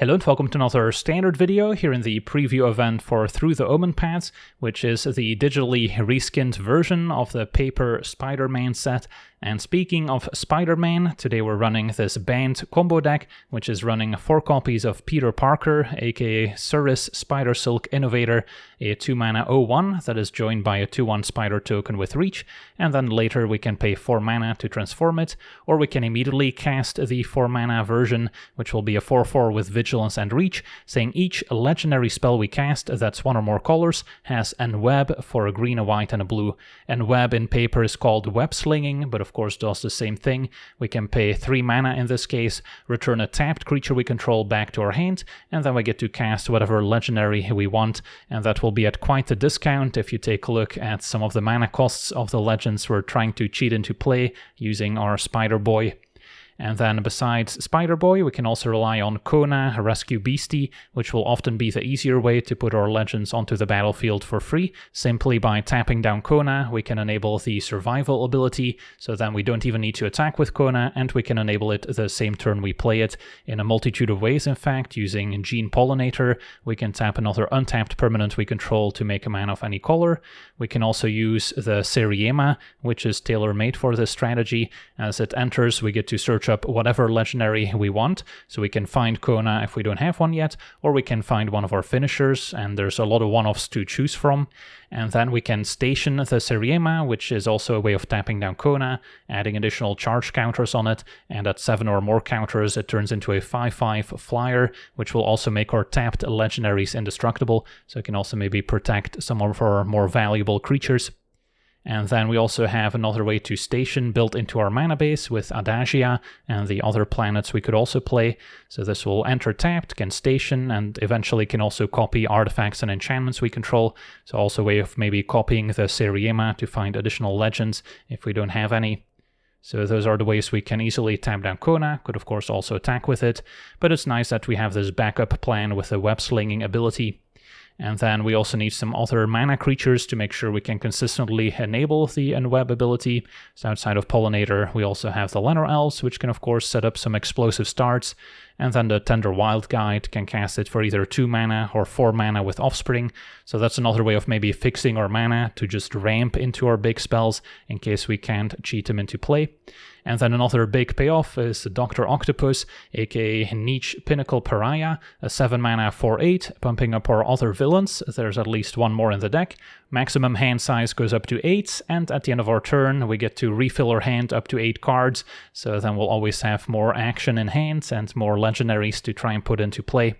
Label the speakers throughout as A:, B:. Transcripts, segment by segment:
A: Hello and welcome to another standard video here in the preview event for Through the Omen Paths, which is the digitally reskinned version of the paper Spider-Man set. And speaking of Spider-Man, today we're running this Bant combo deck, which is running 4 copies of Peter Parker, aka Surris Spidersilk Innovator, a 2-mana 0-1 that is joined by a 2-1 spider token with reach, and then later we can pay 4 mana to transform it, or we can immediately cast the 4 mana version, which will be a 4-4 with Vigilance and Reach, saying each legendary spell we cast that's 1 or more colors has enweb for a green, a white, and a blue. Enweb in paper is called Web-slinging, but of course does the same thing. We can pay 3 mana in this case, return a tapped creature we control back to our hand, and then we get to cast whatever legendary we want, and that will be at quite a discount if you take a look at some of the mana costs of the legends we're trying to cheat into play using our Spider Boy. And then besides Spider Boy, we can also rely on Kona, Rescue Beastie, which will often be the easier way to put our legends onto the battlefield for free. Simply by tapping down Kona, we can enable the survival ability, so then we don't even need to attack with Kona, and we can enable it the same turn we play it in a multitude of ways. In fact, using Gene Pollinator, we can tap another untapped permanent we control to make a mana of any color. We can also use the Seriema, which is tailor-made for this strategy. As it enters, we get to search up whatever legendary we want, so we can find Kona if we don't have one yet, or we can find one of our finishers, and there's a lot of one-offs to choose from. And then we can station the Seriema, which is also a way of tapping down Kona, adding additional charge counters on it, and at 7 or more counters it turns into a 5/5 flyer, which will also make our tapped legendaries indestructible, so it can also maybe protect some of our more valuable creatures. And then we also have another way to station built into our mana base with Adagia and the other planets we could also play. So this will enter tapped, can station, and eventually can also copy artifacts and enchantments we control. So also a way of maybe copying the Seriema to find additional legends if we don't have any. So those are the ways we can easily tap down Kona, could of course also attack with it, but it's nice that we have this backup plan with the web-slinging ability. And then we also need some other mana creatures to make sure we can consistently enable the enweb ability. So outside of Pollinator, we also have the Llanowar Elves, which can of course set up some explosive starts. And then the Tender Wild Guide can cast it for either 2 mana or 4 mana with Offspring. So that's another way of maybe fixing our mana to just ramp into our big spells in case we can't cheat them into play. And then another big payoff is Dr. Octopus, aka Niche Pinnacle Pariah, a 7 mana 4/8, pumping up our other villains. There's at least 1 more in the deck. Maximum hand size goes up to 8, and at the end of our turn we get to refill our hand up to 8 cards, so then we'll always have more action in hand and more legendaries to try and put into play.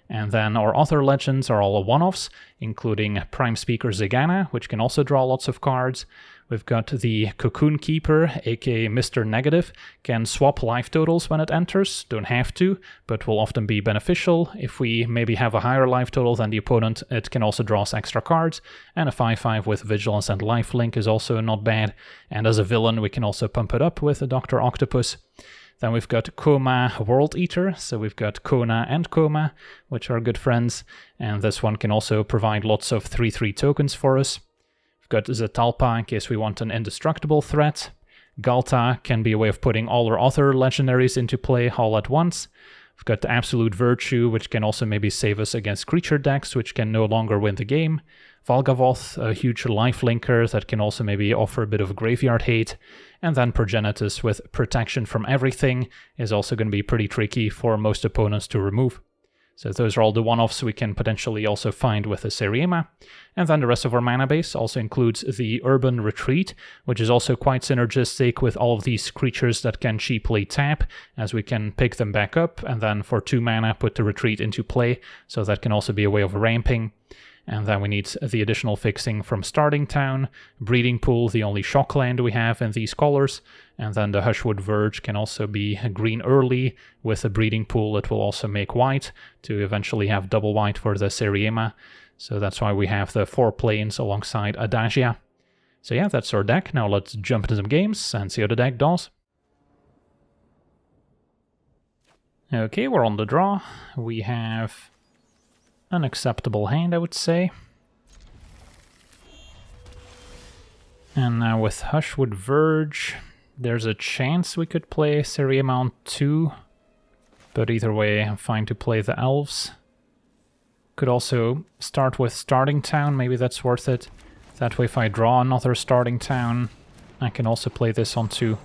A: And then our other legends are all one-offs, including Prime Speaker Zegana, which can also draw lots of cards. We've got the Cocoon Keeper, aka Mr. Negative, can swap life totals when it enters, don't have to, but will often be beneficial. If we maybe have a higher life total than the opponent, it can also draw us extra cards, and a 5/5 with Vigilance and Lifelink is also not bad, and as a villain we can also pump it up with Dr. Octopus. Then we've got Koma World Eater, so we've got Kona and Koma, which are good friends, and this one can also provide lots of 3/3 tokens for us. We've got Zetalpa in case we want an indestructible threat. Galta can be a way of putting all our other legendaries into play all at once. We've got the Absolute Virtue, which can also maybe save us against creature decks, which can no longer win the game. Valgavoth, a huge lifelinker that can also maybe offer a bit of graveyard hate. And then Progenitus with Protection from Everything is also going to be pretty tricky for most opponents to remove. So those are all the one-offs we can potentially also find with the Seriema. And then the rest of our mana base also includes the Urban Retreat, which is also quite synergistic with all of these creatures that can cheaply tap, as we can pick them back up and then for 2 mana put the Retreat into play, so that can also be a way of ramping. And then we need the additional fixing from Starting Town, Breeding Pool, the only shock land we have in these colors, and then the Hushwood Verge can also be green early. With a Breeding Pool it will also make white, to eventually have double white for the Seriema, so that's why we have the 4 planes alongside Adagia. So yeah, that's our deck. Now let's jump into some games and see how the deck does. Okay, we're on the draw. We have an acceptable hand, I would say. And now with Hushwood Verge, there's a chance we could play Seriema on 2. But either way, I'm fine to play the elves. Could also start with starting town, maybe that's worth it. That way if I draw another starting town, I can also play this on 2.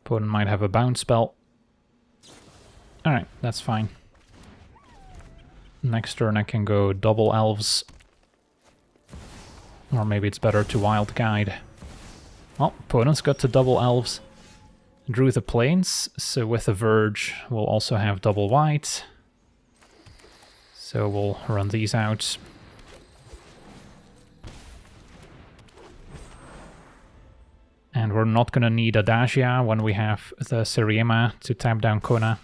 A: Opponent might have a bounce spell. Alright, that's fine. Next turn I can go double elves. Or maybe it's better to wild guide. Well, opponent's got to double elves. Drew the plains, so with the Verge we'll also have double white. So we'll run these out. And we're not going to need Adagia when we have the Siriema to tap down Kona.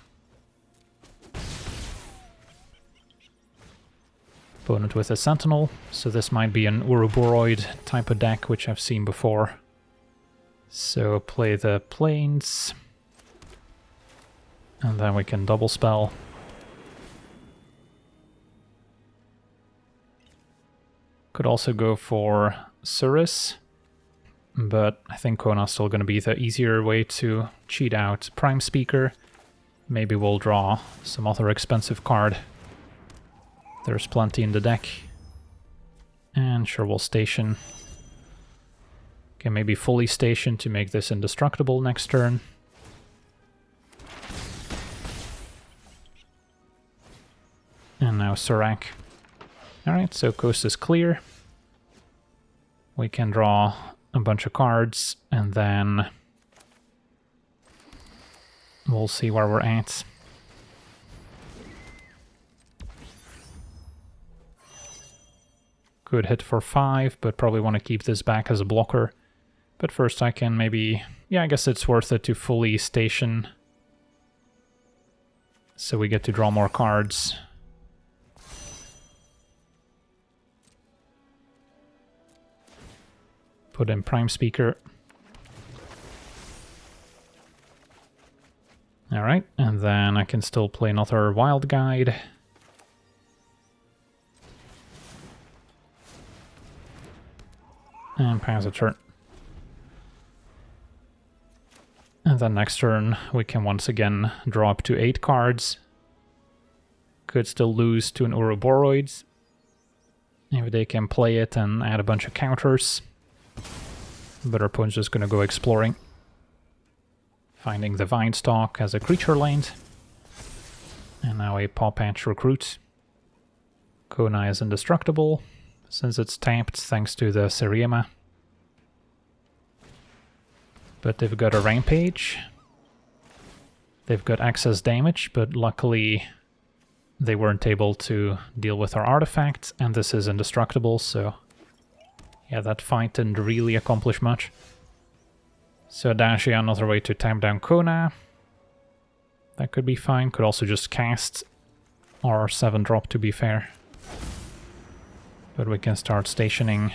A: Opponent with a Sentinel, so this might be an Uruboroid type of deck, which I've seen before. So play the Plains. And then we can double spell. Could also go for Surris, but I think Kona's still going to be the easier way to cheat out Prime Speaker. Maybe we'll draw some other expensive card. There's plenty in the deck. And sure, we'll station. Okay, maybe fully station to make this indestructible next turn. And now Serac. Alright, so coast is clear. We can draw a bunch of cards, and then we'll see where we're at. Could hit for 5, but probably want to keep this back as a blocker. But first I can maybe... yeah, I guess it's worth it to fully station. So we get to draw more cards. Put in Prime Speaker. Alright, and then I can still play another Wild Guide. And pass a turn. And then next turn we can once again draw up to 8 cards. Could still lose to an Uruboroid if they can play it and add a bunch of counters. But our opponent's just gonna go exploring. Finding the Vinestalk as a creature land. And now a Paw Patch Recruit. Kona is indestructible, since it's tapped thanks to the Siriema. But they've got a Rampage. They've got excess damage, but luckily they weren't able to deal with our artifact, and this is indestructible, so yeah, that fight didn't really accomplish much. So Adagia, another way to tap down Kona. That could be fine. Could also just cast our 7-drop, to be fair. But we can start stationing.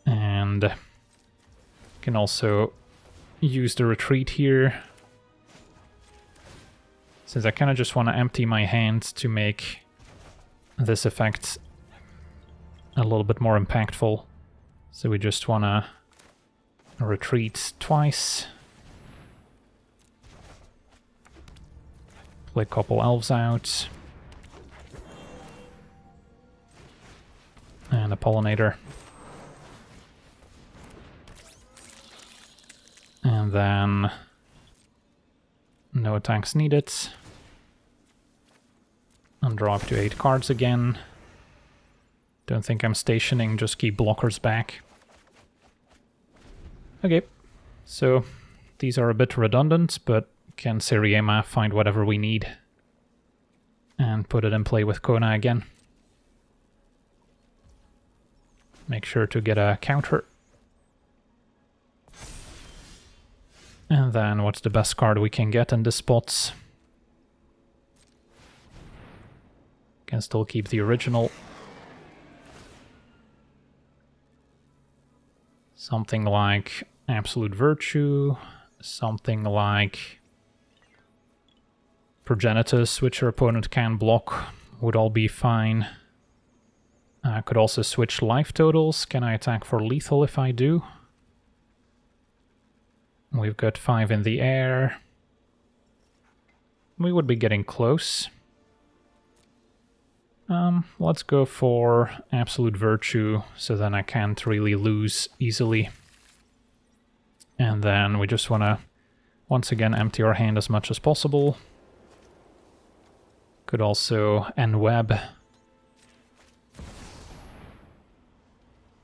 A: And can also use the retreat here. Since I kind of just want to empty my hand to make this effect a little bit more impactful. So we just want to retreat twice. Play a couple elves out. And a Pollinator. And then no attacks needed. And draw up to 8 cards again. Don't think I'm stationing, just keep blockers back. Okay, so these are a bit redundant, but can Siriema find whatever we need and put it in play with Kona again. Make sure to get a counter. And then what's the best card we can get in this spot? Can still keep the original. Something like Absolute Virtue, something like Progenitus, which our opponent can block, would all be fine. Could also switch life totals. Can I attack for lethal if I do? We've got 5 in the air. we would be getting close. Let's go for Absolute Virtue, so then I can't really lose easily. And then we just want to, once again, empty our hand as much as possible. Could also enweb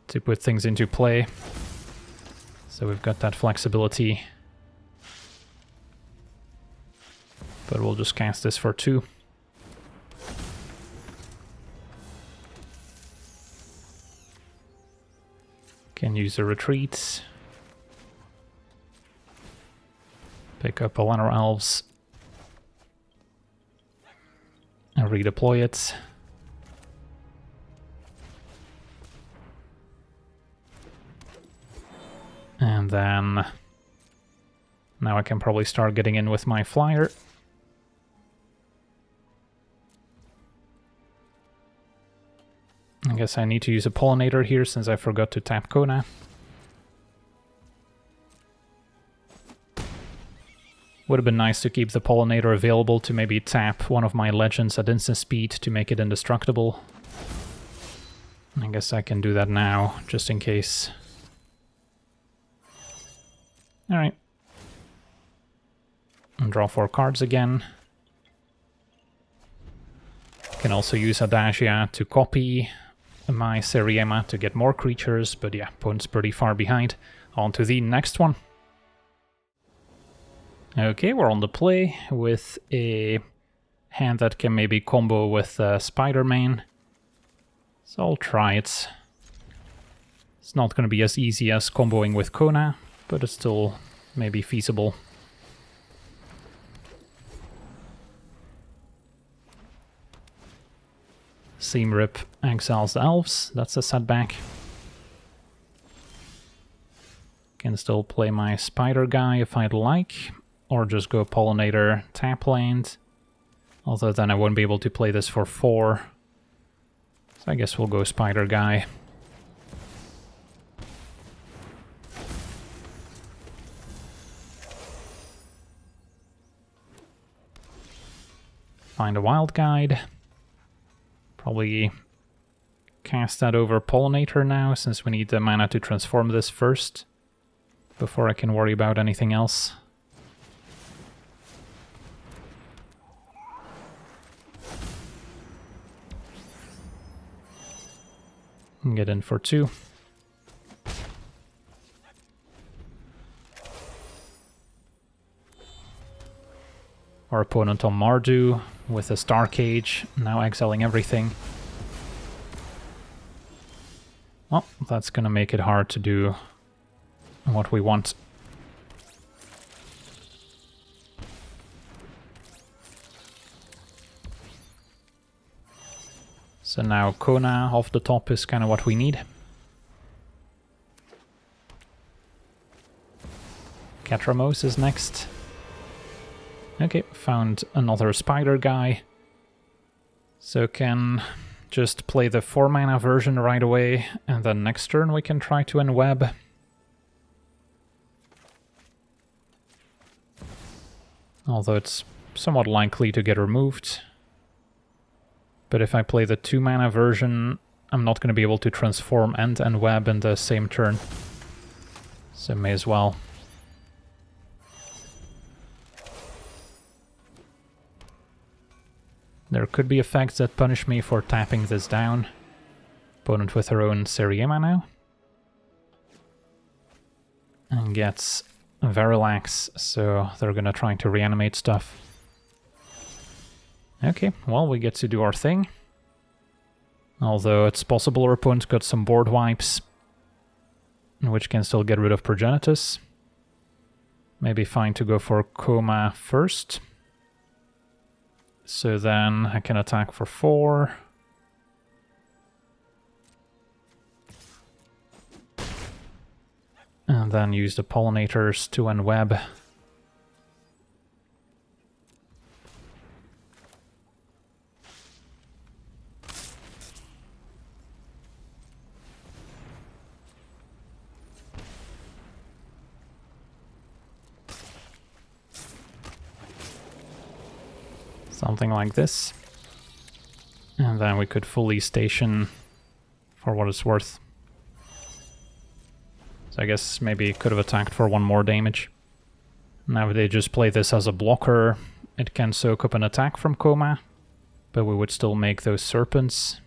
A: to put things into play. So we've got that flexibility. But we'll just cast this for 2. Can use the retreats. Pick up a Lanor Elves. And redeploy it. And then now I can probably start getting in with my flyer. I guess I need to use a pollinator here since I forgot to tap Kona. Would have been nice to keep the pollinator available to maybe tap one of my legends at instant speed to make it indestructible. I guess I can do that now, just in case. Alright. And draw 4 cards again. Can also use Adagia to copy my Seriema to get more creatures, but yeah, opponent's pretty far behind. On to the next one. Okay, we're on the play with a hand that can maybe combo with Spider-Man. So I'll try it. It's not going to be as easy as comboing with Kona, but it's still maybe feasible. Seam Rip exiles the elves, that's a setback. Can still play my spider guy if I'd like, or just go pollinator tap land. Although then I won't be able to play this for 4. So I guess we'll go spider guy. Find a wild guide. Probably cast that over pollinator now, since we need the mana to transform this first, before I can worry about anything else. And get in for 2. Our opponent on Mardu with a Star Cage, now exiling everything. Well, that's gonna make it hard to do what we want. So now Kona off the top is kind of what we need. Catramos is next. Okay, found another spider guy. So can just play the 4 mana version right away, and then next turn we can try to enweb. Although it's somewhat likely to get removed. But if I play the 2 mana version, I'm not going to be able to transform and enweb in the same turn. So may as well. There could be effects that punish me for tapping this down. Opponent with her own Seriema now. And gets Verilax, so they're gonna try to reanimate stuff. Okay, well, we get to do our thing. Although it's possible our opponent's got some board wipes, which can still get rid of Progenitus. Maybe fine to go for Coma first. So then I can attack for 4. And then use the pollinators to enweb. Something like this. And then we could fully station for what it's worth. So I guess maybe it could have attacked for 1 more damage. Now if they just play this as a blocker, it can soak up an attack from Koma, but we would still make those serpents.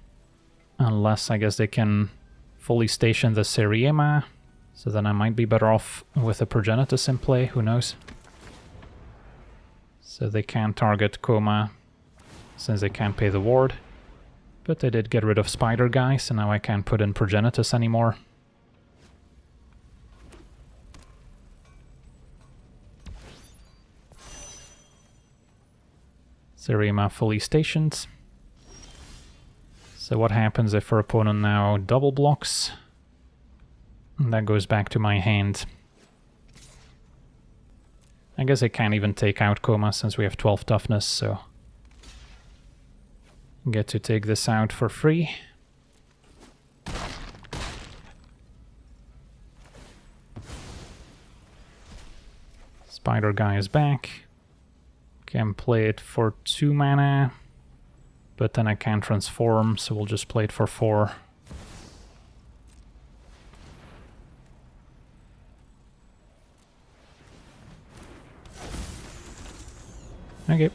A: Unless I guess they can fully station the Seriema, so then I might be better off with a Progenitus in play, who knows. So they can't target Koma, since they can't pay the ward. But they did get rid of Spider Guy, so now I can't put in Progenitus anymore. Seriema fully stationed. So what happens if our opponent now double blocks? And that goes back to my hand. I guess I can't even take out Koma since we have 12 toughness, so get to take this out for free. Spider Guy is back. Can play it for 2 mana, but then I can't transform, so we'll just play it for 4. Okay.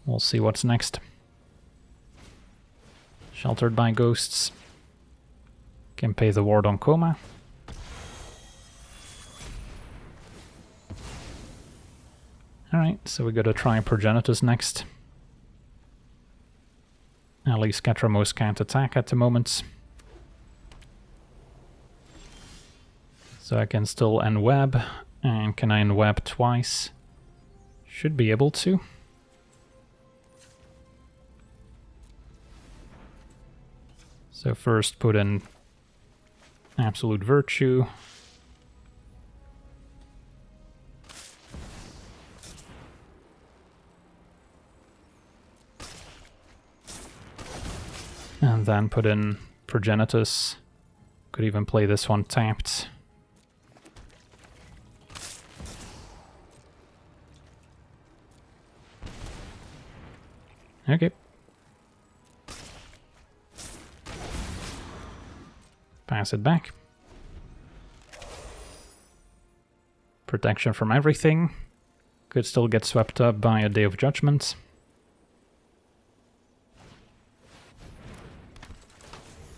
A: We'll see what's next. Sheltered by Ghosts. Can pay the ward on Koma. Alright, so we gotta try Progenitus next. At least Catramos can't attack at the moment. So I can still enweb, and can I enweb twice? Should be able to. So first put in Absolute Virtue. And then put in Progenitus. Could even play this one tapped. Okay. Pass it back. Protection from everything. Could still get swept up by a Day of Judgment.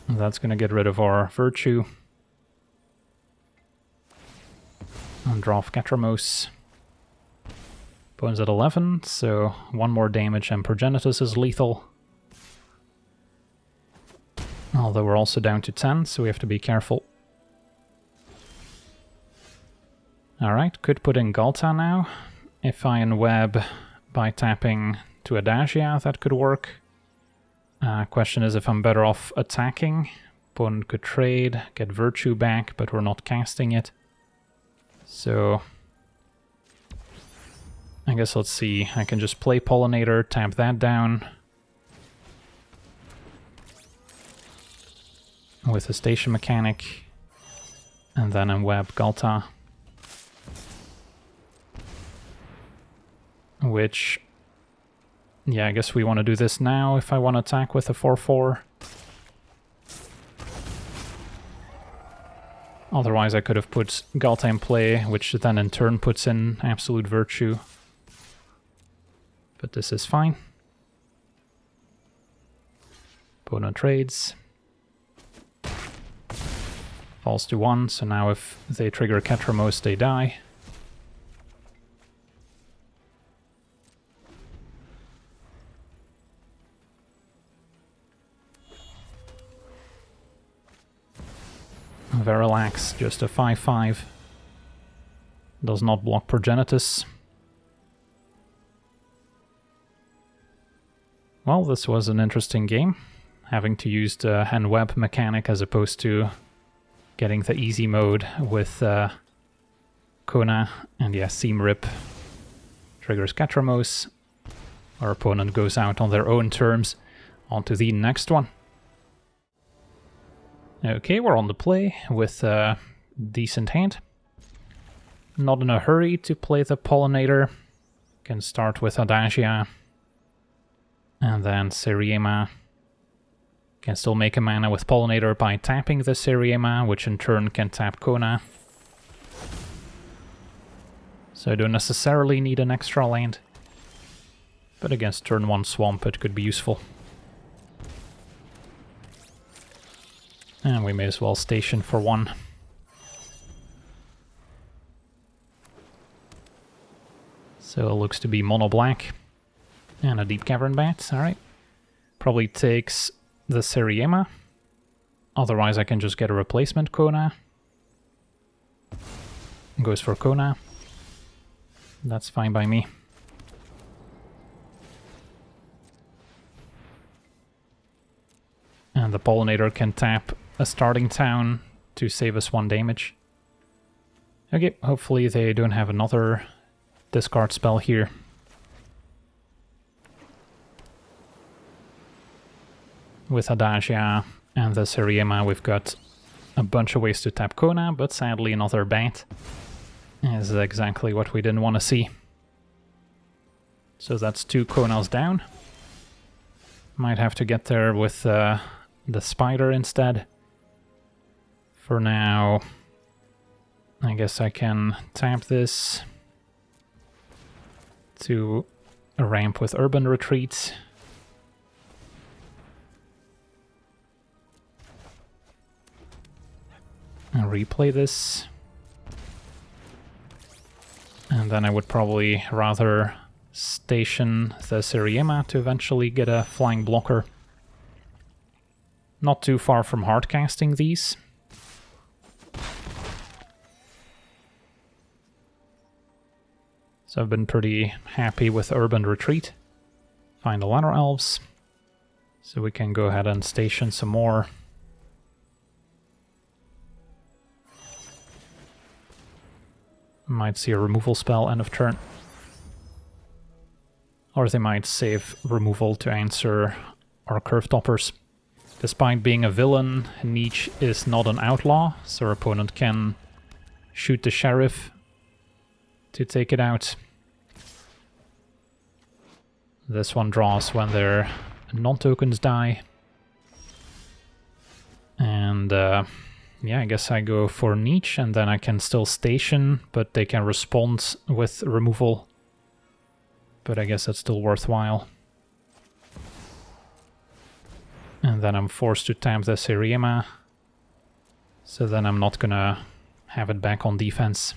A: That's going to get rid of our Virtue. And draw off Catramos. Opponent's at 11, so 1 more damage and Progenitus is lethal. Although we're also down to 10, so we have to be careful. Alright, could put in Galta now. If I enweb by tapping to Adagia, that could work. Question is if I'm better off attacking. Opponent could trade, get Virtue back, but we're not casting it. So I guess let's see. I can just play Pollinator, tap that down. With a station mechanic. And then enweb Galta. Which, yeah, I guess we want to do this now if I want to attack with a 4/4. Otherwise I could have put Galta in play, which then in turn puts in Absolute Virtue. But this is fine. Opponent trades. Falls to 1, so now if they trigger Catramos, they die. Verilax, just a 5/5. Does not block Progenitus. Well, this was an interesting game. Having to use the enweb mechanic as opposed to getting the easy mode with Kona. And yeah, Seam Rip triggers Catramos. Our opponent goes out on their own terms. On to the next one. Okay, we're on the play with a decent hand. Not in a hurry to play the Pollinator. Can start with Adagia. And then Seriema. Can still make a mana with Pollinator by tapping the Seriema, which in turn can tap Kona. So I don't necessarily need an extra land. But against turn 1 Swamp it could be useful. And we may as well station for 1. So it looks to be mono black. And a Deep Cavern Bat, alright. Probably takes the Seriema. Otherwise I can just get a replacement Kona. Goes for Kona. That's fine by me. And the Pollinator can tap a starting town to save us 1 damage. Okay, hopefully they don't have another discard spell here. With Adagia and the Seriema we've got a bunch of ways to tap Kona, but sadly another Bant is exactly what we didn't want to see. So that's 2 Konas down. Might have to get there with the Spider instead. For now, I guess I can tap this to a ramp with Urban Retreat. And replay this. And then I would probably rather station the Seriema to eventually get a flying blocker. Not too far from hardcasting these. So I've been pretty happy with Urban Retreat. Find the Ladder Elves. So we can go ahead and station some more. Might see a removal spell end of turn. Or they might save removal to answer our Curve Toppers. Despite being a villain, Niche is not an outlaw, so our opponent can shoot the Sheriff to take it out. This one draws when their non-tokens die. And yeah, I guess I go for Niche, and then I can still station, but they can respond with removal. But I guess that's still worthwhile. And then I'm forced to tap the Seriema. So then I'm not gonna have it back on defense.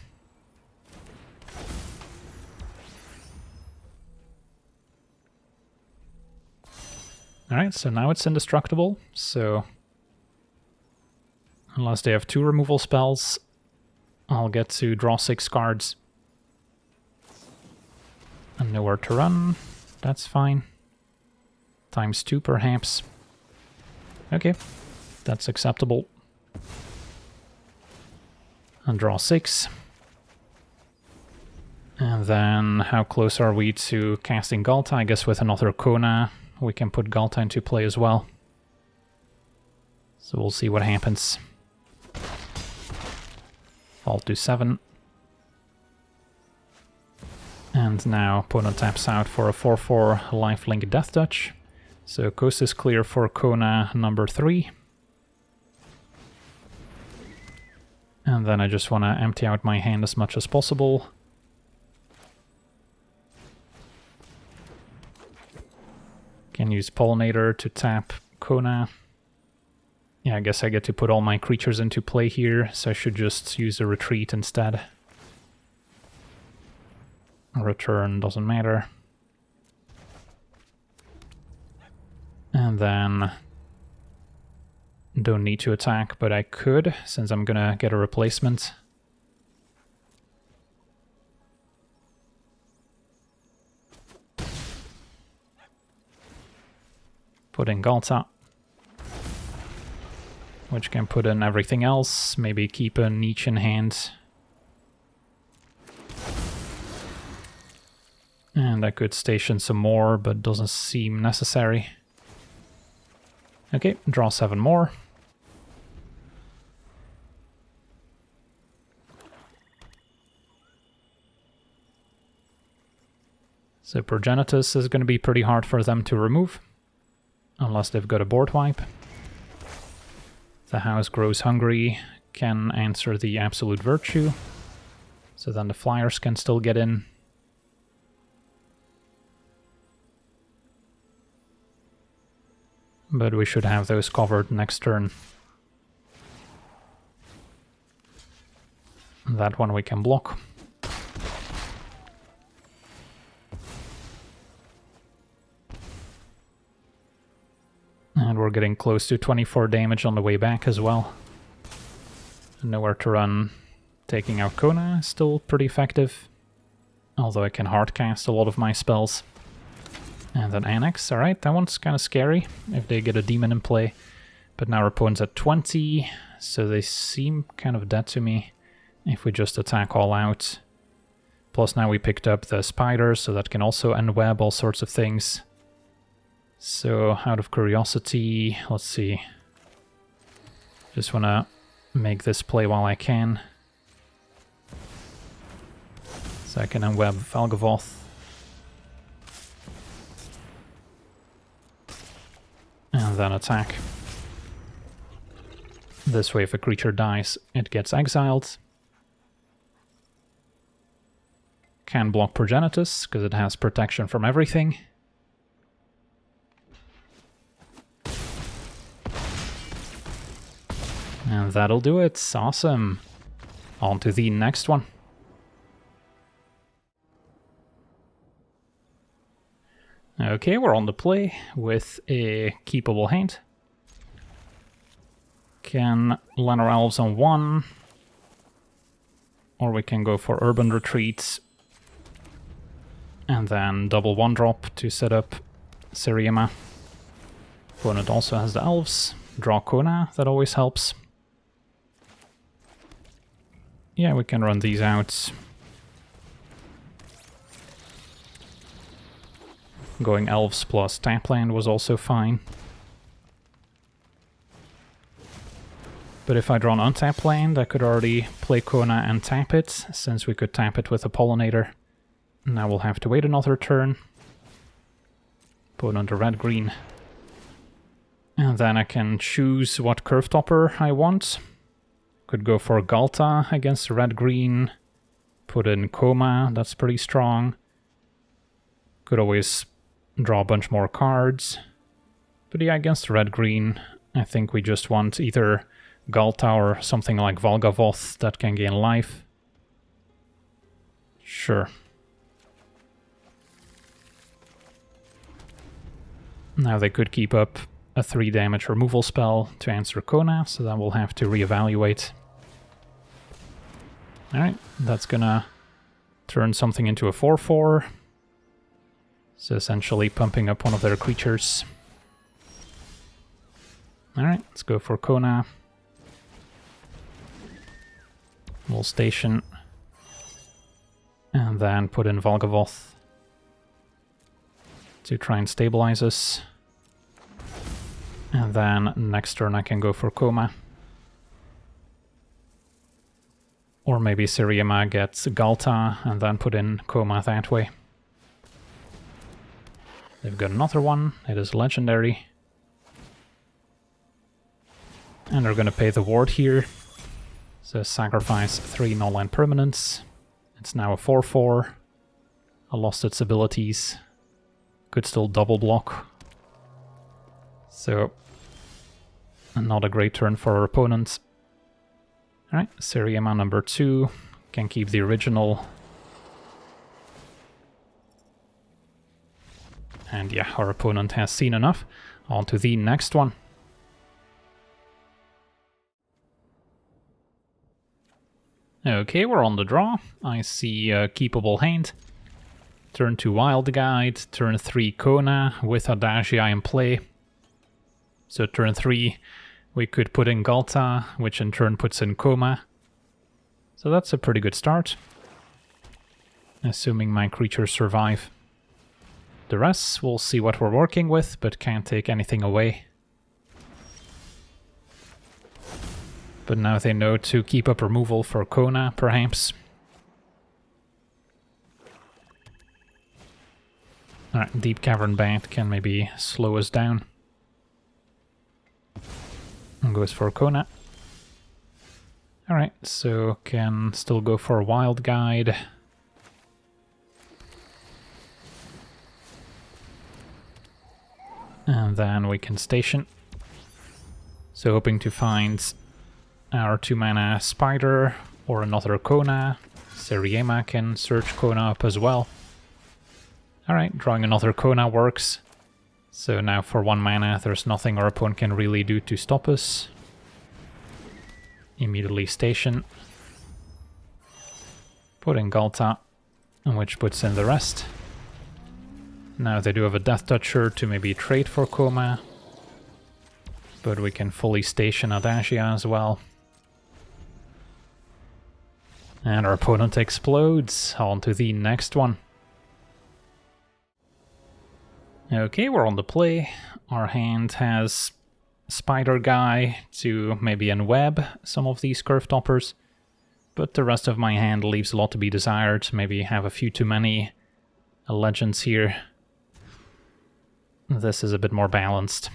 A: Alright, so now it's indestructible, so unless they have 2 removal spells, I'll get to draw 6 cards. And nowhere to run, that's fine. Times 2 perhaps. Okay, that's acceptable. And draw 6. And then how close are we to casting Galta? I guess with another Kona we can put Galta into play as well. So we'll see what happens. Fall to 7. And now opponent taps out for a 4/4 lifelink Death Touch. So coast is clear for Kona number 3. And then I just want to empty out my hand as much as possible. Can use Pollinator to tap Kona. Yeah, I guess I get to put all my creatures into play here, so I should just use a retreat instead. Return doesn't matter. And then don't need to attack, but I could, since I'm gonna get a replacement. Put in Galta, which can put in everything else, maybe keep a Niche in hand. And I could station some more, but doesn't seem necessary. Okay, draw 7 more. So Progenitus is going to be pretty hard for them to remove, unless they've got a board wipe. The house grows hungry can answer the Absolute Virtue, so then the flyers can still get in. But we should have those covered next turn. That one we can block. And we're getting close to 24 damage on the way back as well. Nowhere to run. Taking out Kona is still pretty effective. Although I can hardcast a lot of my spells. And then Annex, alright, that one's kind of scary if they get a demon in play. But now our opponent's at 20, so they seem kind of dead to me if we just attack all out. Plus now we picked up the spider, so that can also enweb all sorts of things. So out of curiosity, let's see. Just want to make this play while I can. So I can enweb Valgavoth. And then attack. This way if a creature dies, it gets exiled. Can block Progenitus, because it has protection from everything. And that'll do it. Awesome. On to the next one. Okay, we're on the play with a keepable hand. Can land our elves on 1. Or we can go for Urban Retreats. And then double 1-drop to set up Siriema. Opponent also has the elves. Draw Kona, that always helps. Yeah, we can run these out. Going elves plus tapland was also fine. But if I draw an untapped land, I could already play Kona and tap it, since we could tap it with a Pollinator. Now we'll have to wait another turn. Put under red-green. And then I can choose what curve topper I want. Could go for Galta against red-green. Put in Coma, that's pretty strong. Could always draw a bunch more cards. But yeah, against red-green, I think we just want either Galta or something like Valgavoth that can gain life. Sure. Now they could keep up a 3 damage removal spell to answer Kona, so then we'll have to reevaluate. Alright, that's gonna turn something into a 4/4. So essentially pumping up one of their creatures. Alright, let's go for Kona. We'll station. And then put in Valgavoth to try and stabilize us. And then next turn I can go for Coma. Or maybe Siriema gets Galta and then put in Coma that way. They've got another one, it is legendary. And they're gonna pay the ward here. So sacrifice 3 null-land permanents. It's now a 4/4. I lost its abilities. Could still double block. So, not a great turn for our opponent. Alright, Siriema number 2. Can keep the original. And yeah, our opponent has seen enough. On to the next one. Okay, we're on the draw. I see a keepable hand. Turn 2 Wild Guide, turn 3 Kona with Adagia in play. So turn 3 we could put in Galta, which in turn puts in Coma. So that's a pretty good start. Assuming my creatures survive. The rest, we'll see what we're working with, but can't take anything away. But now they know to keep up removal for Kona, perhaps. Alright, Deep Cavern Bant can maybe slow us down. And goes for Kona. Alright, so can still go for a Wild Guide. And then we can station. So hoping to find our 2-mana Spider or another Kona. Siriema can search Kona up as well. Alright, drawing another Kona works. So now for 1 mana there's nothing our opponent can really do to stop us. Immediately station. Put in Galta, which puts in the rest. Now they do have a Death Toucher to maybe trade for Koma. But we can fully station Adagia as well. And our opponent explodes. On to the next one. Okay, we're on the play. Our hand has Spider Guy to maybe enweb some of these curve toppers. But the rest of my hand leaves a lot to be desired. Maybe have a few too many legends here. This is a bit more balanced.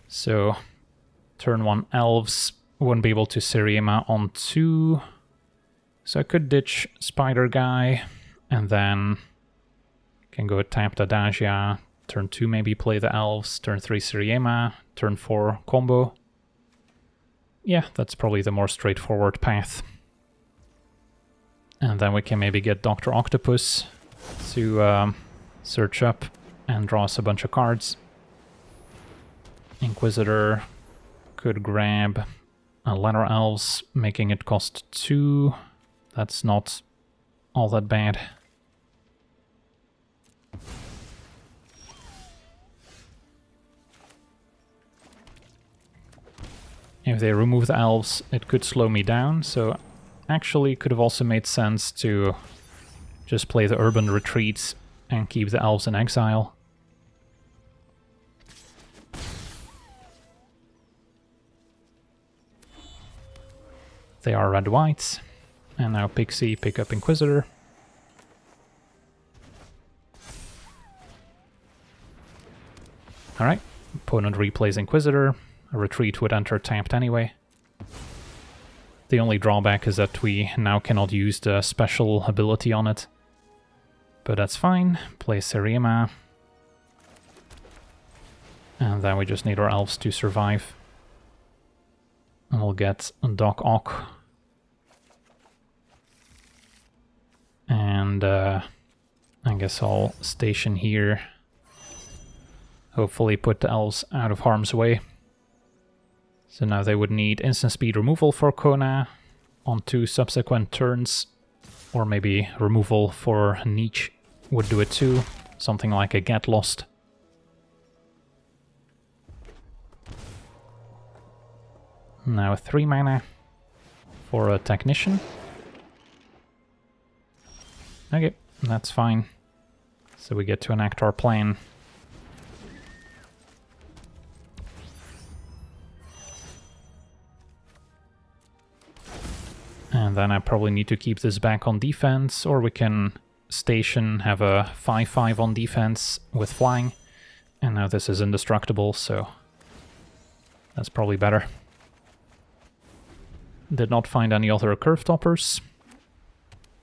A: So, turn 1 Elves, wouldn't be able to Siriema on 2. So I could ditch Spider Guy, and then can go tapped Adagia. Turn 2 maybe play the Elves, turn 3 Siriema, turn 4 combo. Yeah, that's probably the more straightforward path. And then we can maybe get Dr. Octopus to search up and draw us a bunch of cards. Inquisitor could grab a Letter Elves, making it cost 2. That's not all that bad. If they remove the Elves, it could slow me down, so actually could have also made sense to just play the Urban Retreats and keep the Elves in exile. They are red-white. And now Pixie, pick up Inquisitor. Alright, opponent replays Inquisitor. A retreat would enter tapped anyway. The only drawback is that we now cannot use the special ability on it. But that's fine. Play Siriema. And then we just need our Elves to survive. And we'll get Doc Ock. And I guess I'll station here. Hopefully put the Elves out of harm's way. So now they would need instant speed removal for Kona on 2 subsequent turns. Or maybe removal for Niche would do it too. Something like a Get Lost. Now 3 mana for a Technician. Okay, that's fine. So we get to enact our plan. And then I probably need to keep this back on defense, or we can station, have a 5/5 on defense with flying. And now this is indestructible, so that's probably better. Did not find any other curve toppers.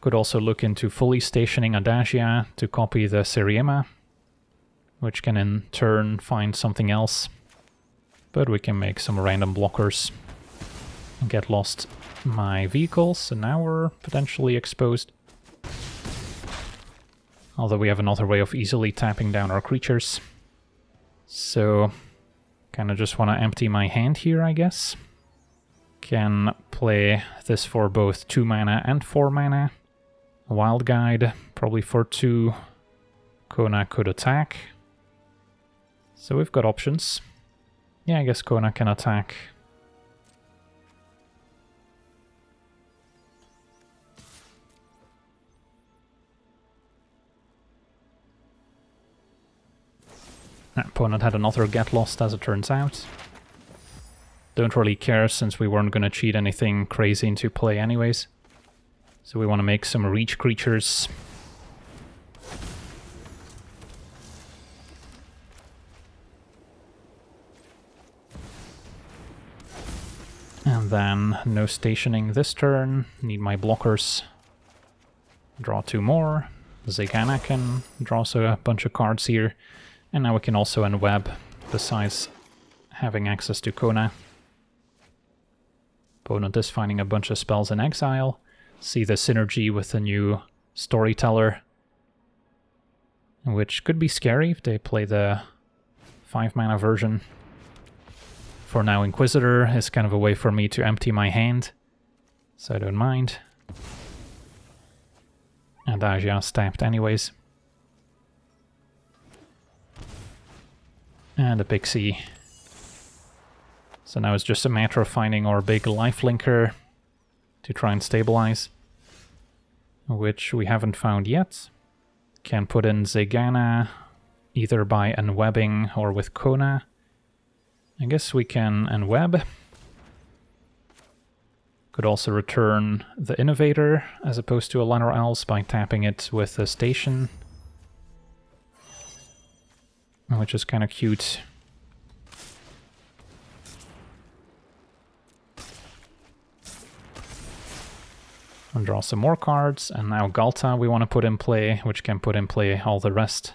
A: Could also look into fully stationing Adagia to copy the Siriema, which can in turn find something else. But we can make some random blockers and get lost my vehicles, so now we're potentially exposed. Although we have another way of easily tapping down our creatures. So, kinda just wanna empty my hand here, I guess. Can play this for both 2 mana and 4 mana. Wild Guide, probably for 2. Kona could attack. So we've got options. Yeah, I guess Kona can attack. Opponent had another Get Lost, as it turns out. Don't really care, since we weren't going to cheat anything crazy into play anyways. So we want to make some reach creatures. Then no stationing this turn. Need my blockers. Draw 2 more. Zegana can draw a bunch of cards here. And now we can also enweb, besides having access to Kona. Opponent is finding a bunch of spells in exile. See the synergy with the new Storyteller, which could be scary if they play the 5-mana version. For now, Inquisitor is kind of a way for me to empty my hand, so I don't mind. And Aja's tapped anyways. And a Pixie. So now it's just a matter of finding our big lifelinker to try and stabilize, which we haven't found yet. Can put in Zegana either by enwebbing or with Kona. I guess we can enweb. Could also return the Innovator as opposed to a Letter else by tapping it with a station, which is kind of cute. And draw some more cards, and now Galta we want to put in play, which can put in play all the rest.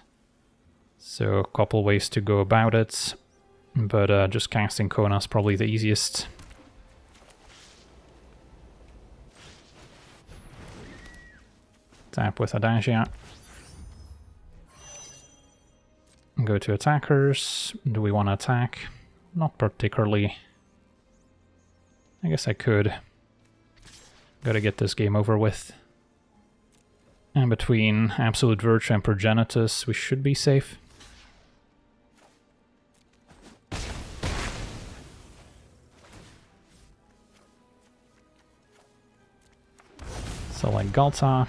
A: So a couple ways to go about it, but just casting Kona is probably the easiest. Tap with Adagia. Go to attackers. Do we want to attack? Not particularly. I guess I could. Gotta get this game over with. And between Absolute Virtue and Progenitus, we should be safe. So like Galta,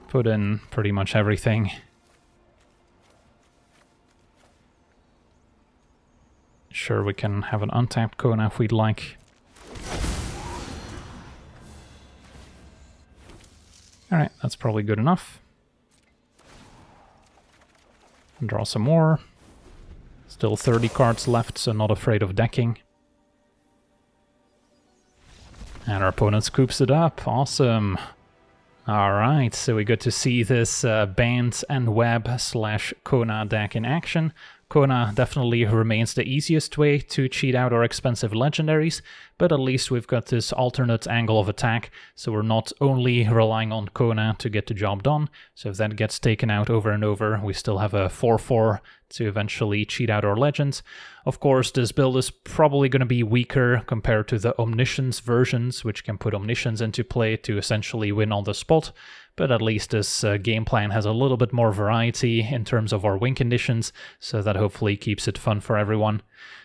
A: put in pretty much everything. Sure, we can have an untapped Kona if we'd like. Alright, that's probably good enough. Draw some more. Still 30 cards left, so not afraid of decking. And our opponent scoops it up. Awesome. Alright, so we get to see this Bant and Web / Kona deck in action. Kona definitely remains the easiest way to cheat out our expensive legendaries, but at least we've got this alternate angle of attack, so we're not only relying on Kona to get the job done. So if that gets taken out over and over, we still have a 4/4 to eventually cheat out our legends. Of course, this build is probably going to be weaker compared to the Omniscience versions, which can put Omniscience into play to essentially win on the spot. But at least this game plan has a little bit more variety in terms of our win conditions, so that hopefully keeps it fun for everyone.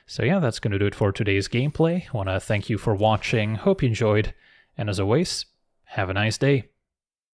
A: So yeah, that's going to do it for today's gameplay. I want to thank you for watching, hope you enjoyed, and as always, have a nice day.